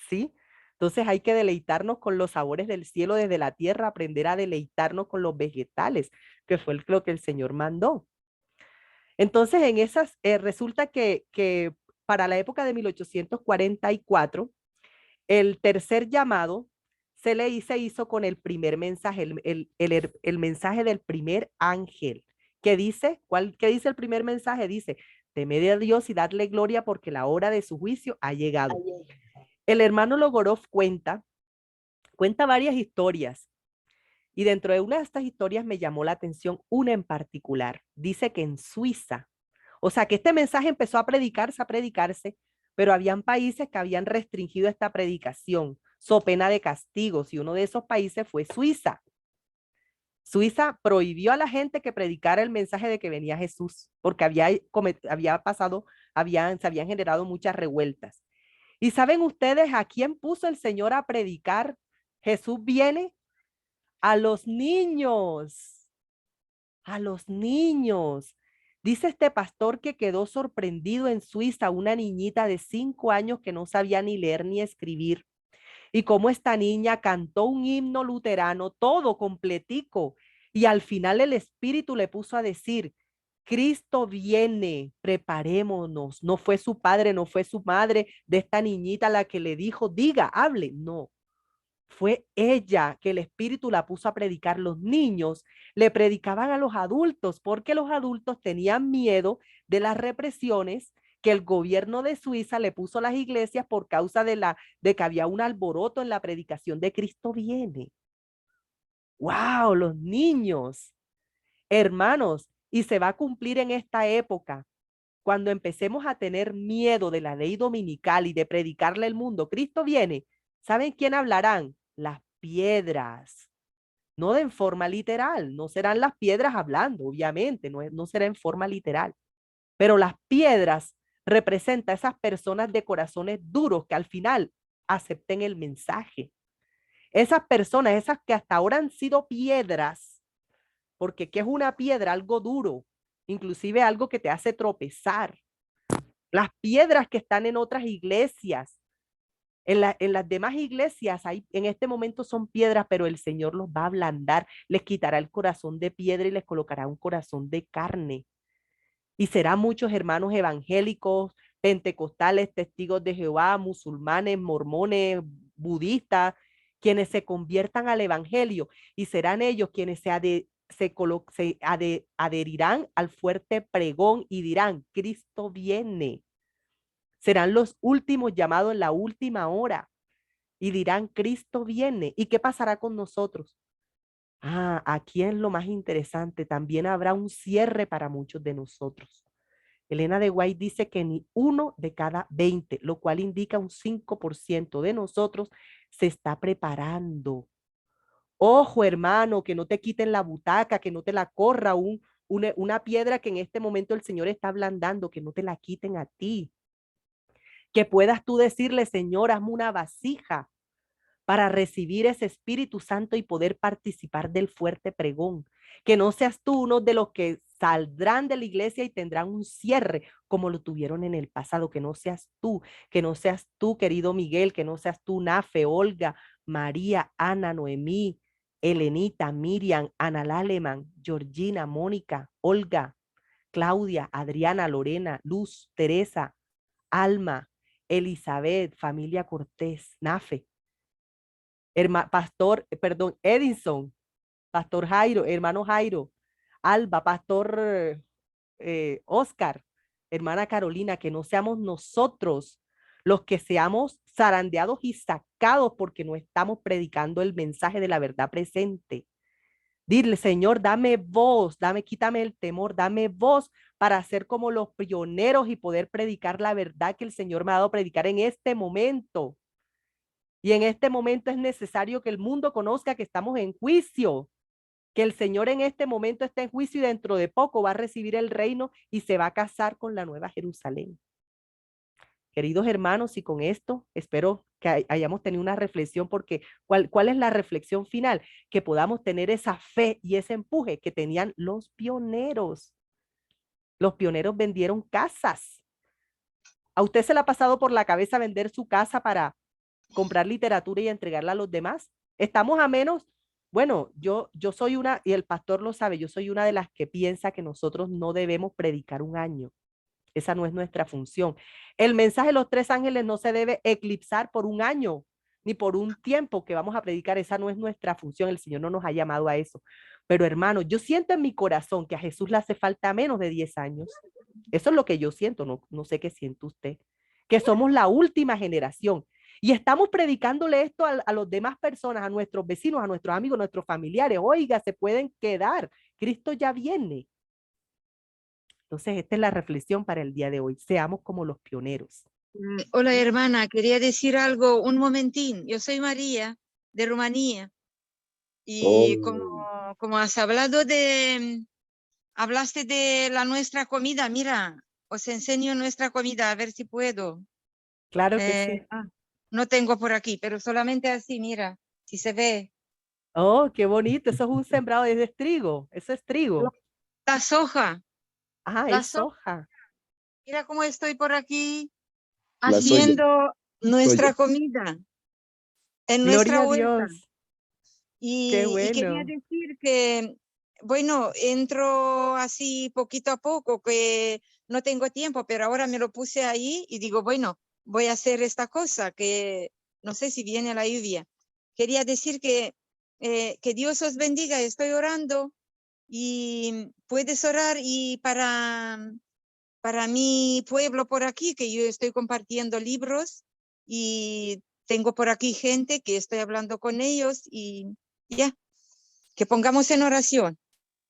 ¿sí? Entonces hay que deleitarnos con los sabores del cielo desde la tierra, aprender a deleitarnos con los vegetales, que fue lo que el Señor mandó. Entonces, en esas, resulta que para la época de 1844, el tercer llamado se hizo con el primer mensaje, el mensaje del primer ángel, que dice, ¿qué dice el primer mensaje? Dice, temed a Dios y dadle gloria porque la hora de su juicio ha llegado. El hermano Logorov cuenta varias historias. Y dentro de una de estas historias me llamó la atención una en particular. Dice que en Suiza, o sea que este mensaje empezó a predicarse, pero habían países que habían restringido esta predicación, so pena de castigos, y uno de esos países fue Suiza. Suiza prohibió a la gente que predicara el mensaje de que venía Jesús, porque se habían generado muchas revueltas. ¿Y saben ustedes a quién puso el Señor a predicar? Jesús viene a los niños, a los niños. Dice este pastor que quedó sorprendido en Suiza, una niñita de 5 años que no sabía ni leer ni escribir. Y cómo esta niña cantó un himno luterano, todo completico. Y al final el Espíritu le puso a decir, Cristo viene, preparémonos. No fue su padre, no fue su madre de esta niñita la que le dijo, diga, hable. No, fue ella que el Espíritu la puso a predicar. Los niños le predicaban a los adultos porque los adultos tenían miedo de las represiones que el gobierno de Suiza le puso a las iglesias por causa de que había un alboroto en la predicación de Cristo viene. ¡Wow! Los niños, hermanos, y se va a cumplir en esta época. Cuando empecemos a tener miedo de la ley dominical y de predicarle al mundo, Cristo viene. ¿Saben quién hablarán? Las piedras. No de en forma literal, no serán las piedras hablando, obviamente, no será en forma literal. Pero las piedras representan a esas personas de corazones duros que al final acepten el mensaje. Esas personas, esas que hasta ahora han sido piedras, porque ¿qué es una piedra? Algo duro, inclusive algo que te hace tropezar. Las piedras que están en otras iglesias, en las demás iglesias hay, en este momento son piedras, pero el Señor los va a ablandar, les quitará el corazón de piedra y les colocará un corazón de carne. Y serán muchos hermanos evangélicos, pentecostales, testigos de Jehová, musulmanes, mormones, budistas, quienes se conviertan al evangelio y serán ellos quienes adherirán al fuerte pregón y dirán, Cristo viene. Serán los últimos llamados en la última hora y dirán, Cristo viene. ¿Y qué pasará con nosotros? Aquí es lo más interesante. También habrá un cierre para muchos de nosotros. Elena de White dice que ni 1 de cada 20, lo cual indica un 5% de nosotros se está preparando. Ojo, hermano, que no te quiten la butaca, que no te la corra una piedra que en este momento el Señor está ablandando, que no te la quiten a ti. Que puedas tú decirle, Señor, hazme una vasija para recibir ese Espíritu Santo y poder participar del fuerte pregón. Que no seas tú uno de los que saldrán de la iglesia y tendrán un cierre como lo tuvieron en el pasado. Que no seas tú, querido Miguel, que no seas tú, Nafe, Olga, María, Ana, Noemí, Elenita, Miriam, Ana Laleman, Georgina, Mónica, Olga, Claudia, Adriana, Lorena, Luz, Teresa, Alma, Elizabeth, familia Cortés, Nafe, Edison, Pastor Jairo, hermano Jairo, Alba, Pastor Oscar, hermana Carolina, que no seamos nosotros los que seamos zarandeados y sacados porque no estamos predicando el mensaje de la verdad presente. Dile, Señor, dame voz, quítame el temor, dame voz para ser como los pioneros y poder predicar la verdad que el Señor me ha dado a predicar en este momento. Y en este momento es necesario que el mundo conozca que estamos en juicio, que el Señor en este momento está en juicio y dentro de poco va a recibir el reino y se va a casar con la nueva Jerusalén. Queridos hermanos, y con esto espero que hayamos tenido una reflexión, porque ¿cuál es la reflexión final? Que podamos tener esa fe y ese empuje que tenían los pioneros. Los pioneros vendieron casas. ¿A usted se le ha pasado por la cabeza vender su casa para comprar literatura y entregarla a los demás? Estamos a menos, bueno, yo soy una, y el pastor lo sabe, yo soy una de las que piensa que nosotros no debemos predicar un año. Esa no es nuestra función. El mensaje de los 3 ángeles no se debe eclipsar por un año, ni por un tiempo que vamos a predicar. Esa no es nuestra función. El Señor no nos ha llamado a eso. Pero hermano, yo siento en mi corazón que a Jesús le hace falta menos de 10 años. Eso es lo que yo siento, no sé qué siente usted. Que somos la última generación. Y estamos predicándole esto a los demás personas, a nuestros vecinos, a nuestros amigos, a nuestros familiares. Oiga, se pueden quedar. Cristo ya viene. Entonces, esta es la reflexión para el día de hoy. Seamos como los pioneros. Hola hermana, quería decir algo, un momentín. Yo soy María de Rumanía y como has hablado hablaste de nuestra comida, mira, os enseño nuestra comida, a ver si puedo. Claro que sí. No tengo por aquí, pero solamente así, mira, si se ve. Oh, qué bonito. Eso es un sembrado de trigo. Eso es trigo. La soja. Ah, La es soja. Mira cómo estoy por aquí La soya. haciendo nuestra comida en Gloria nuestra a huerta. Dios. Qué Y quería bueno. decir que, bueno, entro así poquito a poco, que no tengo tiempo, pero ahora me lo puse ahí y digo, bueno, voy a hacer esta cosa, que no sé si viene la lluvia. Quería decir que Dios os bendiga, estoy orando y puedes orar y para mi pueblo por aquí, que yo estoy compartiendo libros y tengo por aquí gente que estoy hablando con ellos y ya, que pongamos en oración.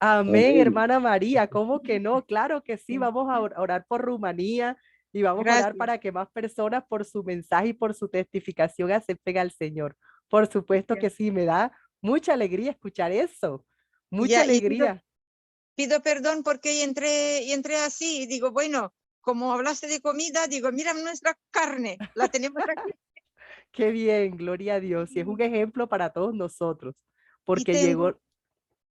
Amén, Amén. hermana María. ¿Cómo que no? Claro que sí. Vamos a orar por Rumanía y vamos a orar Gracias. para que más personas por su mensaje y por su testificación acepten al Señor. Por supuesto que sí. Me da mucha alegría escuchar eso. Mucha Ya, y alegría. pido perdón porque entré así y digo, bueno, como hablaste de comida, digo, mira nuestra carne, la tenemos aquí. Qué bien, gloria a Dios. Y es un ejemplo para todos nosotros, Y porque llegó.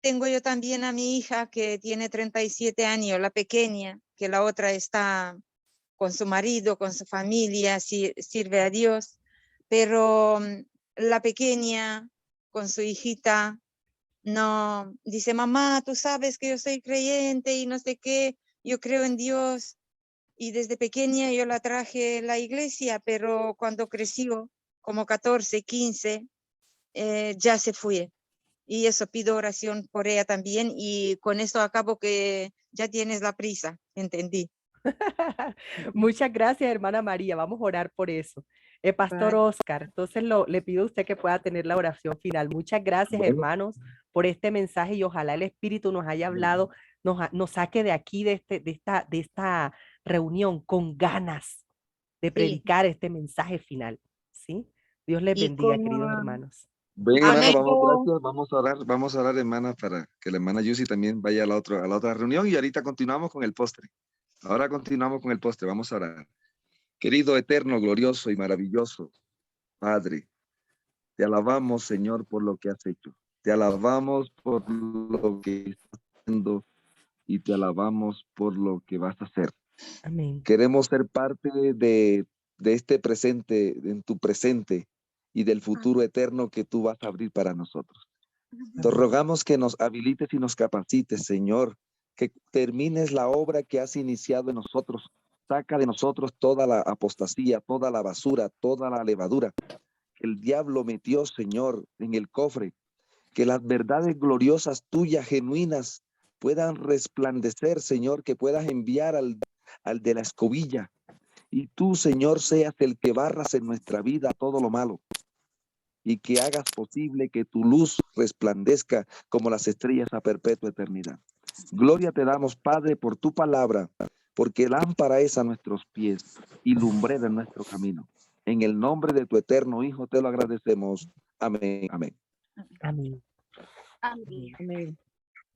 tengo yo también a mi hija que tiene 37 años, la pequeña, que la otra está con su marido, con su familia, sirve a Dios, pero la pequeña con su hijita no dice, mamá, tú sabes que yo soy creyente y no sé qué, yo creo en Dios. Y desde pequeña yo la traje a la iglesia, pero cuando creció, como 14, 15, ya se fue. Y eso pido oración por ella también. Y con esto acabo que ya tienes la prisa, entendí. Muchas gracias, hermana María. Vamos a orar por eso. Pastor Vale. Oscar, entonces le pido a usted que pueda tener la oración final. Muchas gracias, Bueno, hermanos, por este mensaje y ojalá el Espíritu nos haya hablado, nos saque de aquí, de esta reunión, con ganas de Sí. predicar este mensaje final. ¿Sí? Dios les Y bendiga, como queridos hermanos. bien, hermano, amigo, gracias. Vamos a orar, hermana, para que la hermana Yusi también vaya a la otra reunión y ahorita continuamos con el postre. Ahora continuamos con el postre, vamos a orar. Querido, eterno, glorioso y maravilloso Padre, te alabamos, Señor, por lo que has hecho. Te alabamos por lo que estás haciendo y te alabamos por lo que vas a hacer. Amén. Queremos ser parte de este presente, en tu presente y del futuro eterno que tú vas a abrir para nosotros. Te rogamos que nos habilites y nos capacites, Señor, que termines la obra que has iniciado en nosotros. Saca de nosotros toda la apostasía, toda la basura, toda la levadura que el diablo metió, Señor, en el cofre. Que las verdades gloriosas tuyas, genuinas, puedan resplandecer, Señor, que puedas enviar al de la escobilla Y tú, Señor, seas el que barras en nuestra vida todo lo malo y que hagas posible que tu luz resplandezca como las estrellas a perpetua eternidad. Gloria te damos, Padre, por tu palabra, porque lámpara es a nuestros pies y lumbrera en nuestro camino. En el nombre de tu eterno Hijo te lo agradecemos. Amén. Amén. Amén. Amén. Amén.